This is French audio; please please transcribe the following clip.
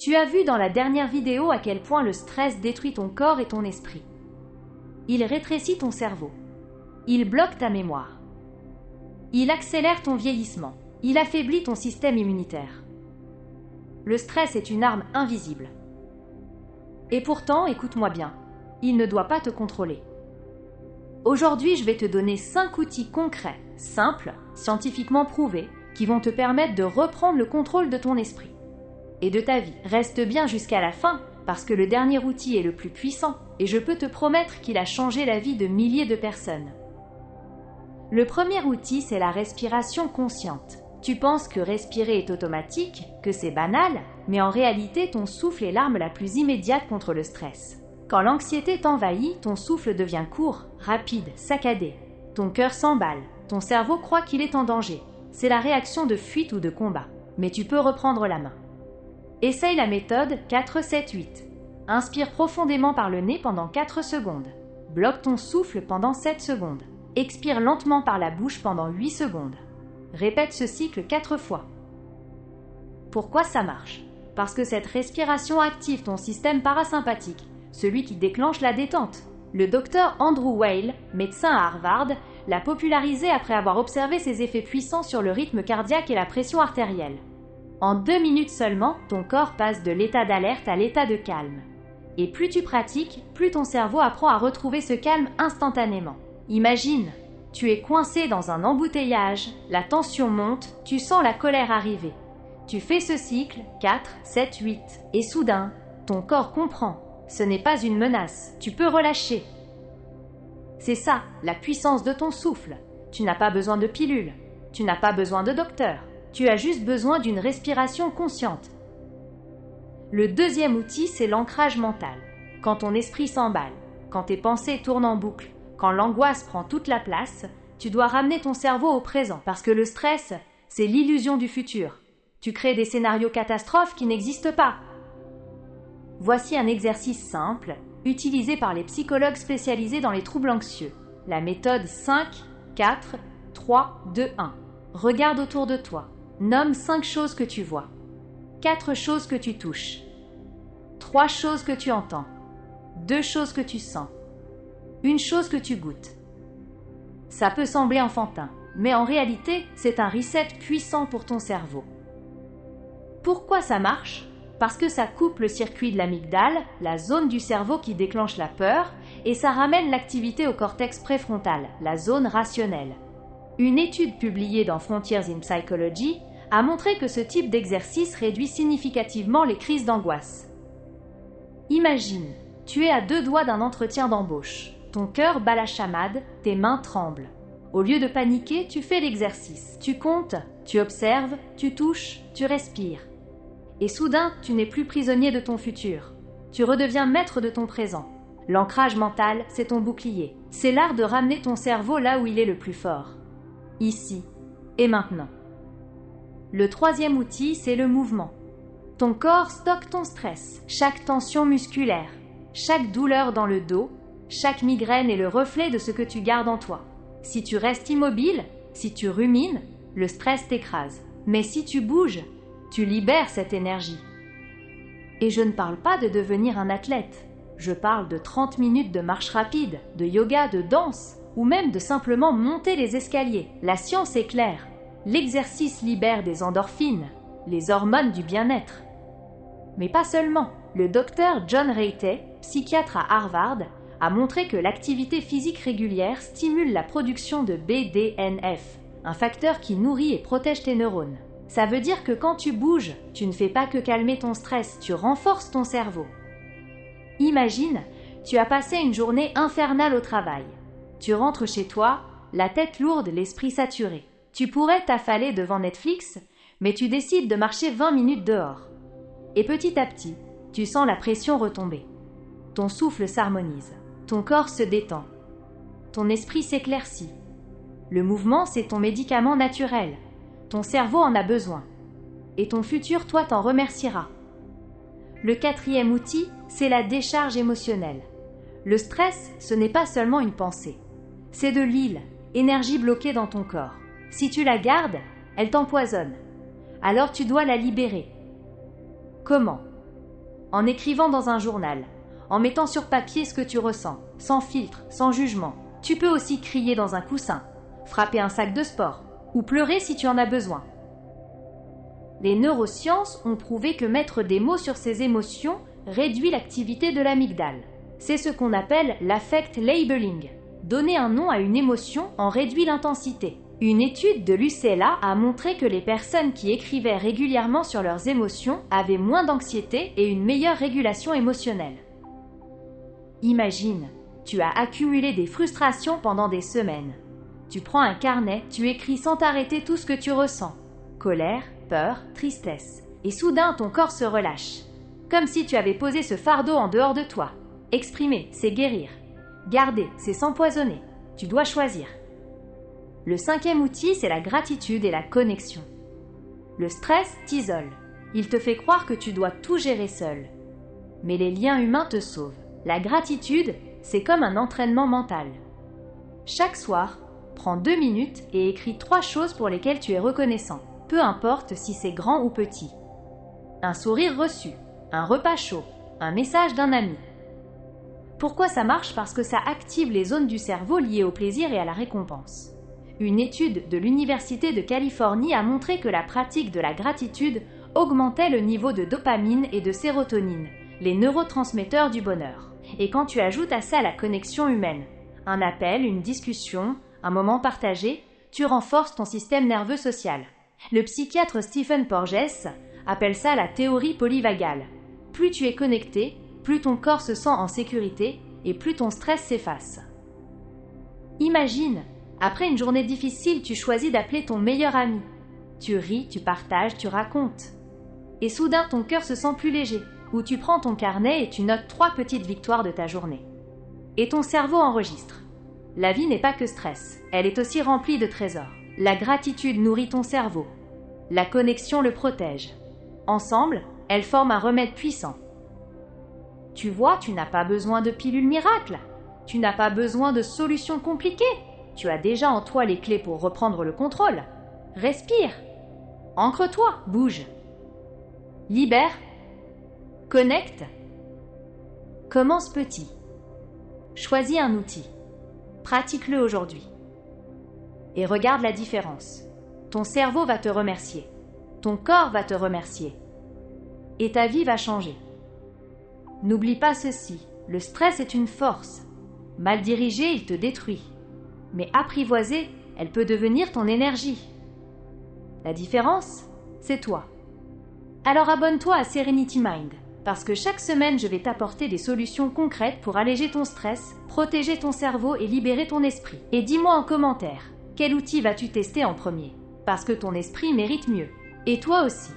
Tu as vu dans la dernière vidéo à quel point le stress détruit ton corps et ton esprit. Il rétrécit ton cerveau. Il bloque ta mémoire. Il accélère ton vieillissement. Il affaiblit ton système immunitaire. Le stress est une arme invisible. Et pourtant, écoute-moi bien, il ne doit pas te contrôler. Aujourd'hui, je vais te donner 5 outils concrets, simples, scientifiquement prouvés, qui vont te permettre de reprendre le contrôle de ton esprit et de ta vie. Reste bien jusqu'à la fin, parce que le dernier outil est le plus puissant, et je peux te promettre qu'il a changé la vie de milliers de personnes. Le premier outil, c'est la respiration consciente. Tu penses que respirer est automatique, que c'est banal, mais en réalité, ton souffle est l'arme la plus immédiate contre le stress. Quand l'anxiété t'envahit, ton souffle devient court, rapide, saccadé. Ton cœur s'emballe, ton cerveau croit qu'il est en danger. C'est la réaction de fuite ou de combat. Mais tu peux reprendre la main. Essaye la méthode 4-7-8. Inspire profondément par le nez pendant 4 secondes. Bloque ton souffle pendant 7 secondes. Expire lentement par la bouche pendant 8 secondes. Répète ce cycle 4 fois. Pourquoi ça marche? Parce que cette respiration active ton système parasympathique, celui qui déclenche la détente. Le docteur Andrew Weil, médecin à Harvard, l'a popularisé après avoir observé ses effets puissants sur le rythme cardiaque et la pression artérielle. En 2 minutes seulement, ton corps passe de l'état d'alerte à l'état de calme. Et plus tu pratiques, plus ton cerveau apprend à retrouver ce calme instantanément. Imagine, tu es coincé dans un embouteillage, la tension monte, tu sens la colère arriver. Tu fais ce cycle 4, 7, 8, et soudain, ton corps comprend. Ce n'est pas une menace, tu peux relâcher. C'est ça, la puissance de ton souffle. Tu n'as pas besoin de pilules, tu n'as pas besoin de docteur. Tu as juste besoin d'une respiration consciente. Le deuxième outil, c'est l'ancrage mental. Quand ton esprit s'emballe, quand tes pensées tournent en boucle, quand l'angoisse prend toute la place, tu dois ramener ton cerveau au présent, parce que le stress, c'est l'illusion du futur. Tu crées des scénarios catastrophes qui n'existent pas. Voici un exercice simple, utilisé par les psychologues spécialisés dans les troubles anxieux. La méthode 5, 4, 3, 2, 1. Regarde autour de toi. Nomme 5 choses que tu vois, 4 choses que tu touches, 3 choses que tu entends, 2 choses que tu sens, 1 chose que tu goûtes. Ça peut sembler enfantin, mais en réalité, c'est un reset puissant pour ton cerveau. Pourquoi ça marche? Parce que ça coupe le circuit de l'amygdale, la zone du cerveau qui déclenche la peur, et ça ramène l'activité au cortex préfrontal, la zone rationnelle. Une étude publiée dans Frontiers in Psychology a montré que ce type d'exercice réduit significativement les crises d'angoisse. Imagine, tu es à 2 doigts d'un entretien d'embauche. Ton cœur bat la chamade, tes mains tremblent. Au lieu de paniquer, tu fais l'exercice. Tu comptes, tu observes, tu touches, tu respires. Et soudain, tu n'es plus prisonnier de ton futur. Tu redeviens maître de ton présent. L'ancrage mental, c'est ton bouclier. C'est l'art de ramener ton cerveau là où il est le plus fort. Ici et maintenant. Le troisième outil, c'est le mouvement. Ton corps stocke ton stress, chaque tension musculaire, chaque douleur dans le dos, chaque migraine est le reflet de ce que tu gardes en toi. Si tu restes immobile, si tu rumines, le stress t'écrase. Mais si tu bouges, tu libères cette énergie. Et je ne parle pas de devenir un athlète. Je parle de 30 minutes de marche rapide, de yoga, de danse, ou même de simplement monter les escaliers. La science est claire. L'exercice libère des endorphines, les hormones du bien-être. Mais pas seulement. Le docteur John Ratey, psychiatre à Harvard, a montré que l'activité physique régulière stimule la production de BDNF, un facteur qui nourrit et protège tes neurones. Ça veut dire que quand tu bouges, tu ne fais pas que calmer ton stress, tu renforces ton cerveau. Imagine, tu as passé une journée infernale au travail. Tu rentres chez toi, la tête lourde, l'esprit saturé. Tu pourrais t'affaler devant Netflix, mais tu décides de marcher 20 minutes dehors. Et petit à petit, tu sens la pression retomber. Ton souffle s'harmonise, ton corps se détend, ton esprit s'éclaircit. Le mouvement, c'est ton médicament naturel. Ton cerveau en a besoin. Et ton futur, toi, t'en remerciera. Le quatrième outil, c'est la décharge émotionnelle. Le stress, ce n'est pas seulement une pensée. C'est de l'huile, énergie bloquée dans ton corps. Si tu la gardes, elle t'empoisonne. Alors tu dois la libérer. Comment? en écrivant dans un journal, en mettant sur papier ce que tu ressens, sans filtre, sans jugement. Tu peux aussi crier dans un coussin, frapper un sac de sport, ou pleurer si tu en as besoin. Les neurosciences ont prouvé que mettre des mots sur ses émotions réduit l'activité de l'amygdale. C'est ce qu'on appelle l'affect labeling. Donner un nom à une émotion en réduit l'intensité. Une étude de l'UCLA a montré que les personnes qui écrivaient régulièrement sur leurs émotions avaient moins d'anxiété et une meilleure régulation émotionnelle. Imagine, tu as accumulé des frustrations pendant des semaines. Tu prends un carnet, tu écris sans t'arrêter tout ce que tu ressens. Colère, peur, tristesse. Et soudain, ton corps se relâche. Comme si tu avais posé ce fardeau en dehors de toi. Exprimer, c'est guérir. Garder, c'est s'empoisonner. Tu dois choisir. Le 5e outil, c'est la gratitude et la connexion. Le stress t'isole. Il te fait croire que tu dois tout gérer seul. Mais les liens humains te sauvent. La gratitude, c'est comme un entraînement mental. Chaque soir, prends 2 minutes et écris 3 choses pour lesquelles tu es reconnaissant, peu importe si c'est grand ou petit. Un sourire reçu, un repas chaud, un message d'un ami. Pourquoi ça marche? Parce que ça active les zones du cerveau liées au plaisir et à la récompense. Une étude de l'Université de Californie a montré que la pratique de la gratitude augmentait le niveau de dopamine et de sérotonine, les neurotransmetteurs du bonheur. Et quand tu ajoutes à ça la connexion humaine, un appel, une discussion, un moment partagé, tu renforces ton système nerveux social. Le psychiatre Stephen Porges appelle ça la théorie polyvagale. Plus tu es connecté, plus ton corps se sent en sécurité et plus ton stress s'efface. Imagine, après une journée difficile, tu choisis d'appeler ton meilleur ami. Tu ris, tu partages, tu racontes. Et soudain, ton cœur se sent plus léger. Ou tu prends ton carnet et tu notes 3 petites victoires de ta journée. Et ton cerveau enregistre. La vie n'est pas que stress, elle est aussi remplie de trésors. La gratitude nourrit ton cerveau. La connexion le protège. Ensemble, elles forment un remède puissant. Tu vois, tu n'as pas besoin de pilule miracle. Tu n'as pas besoin de solutions compliquées. Tu as déjà en toi les clés pour reprendre le contrôle. Respire. Ancre-toi, bouge. Libère. Connecte. Commence petit. Choisis un outil. Pratique-le aujourd'hui. Et regarde la différence. Ton cerveau va te remercier. Ton corps va te remercier. Et ta vie va changer. N'oublie pas ceci, le stress est une force. Mal dirigé, il te détruit. Mais apprivoisé, elle peut devenir ton énergie. La différence, c'est toi. Alors abonne-toi à Serenity Mind, parce que chaque semaine, je vais t'apporter des solutions concrètes pour alléger ton stress, protéger ton cerveau et libérer ton esprit. Et dis-moi en commentaire, quel outil vas-tu tester en premier? Parce que ton esprit mérite mieux. Et toi aussi.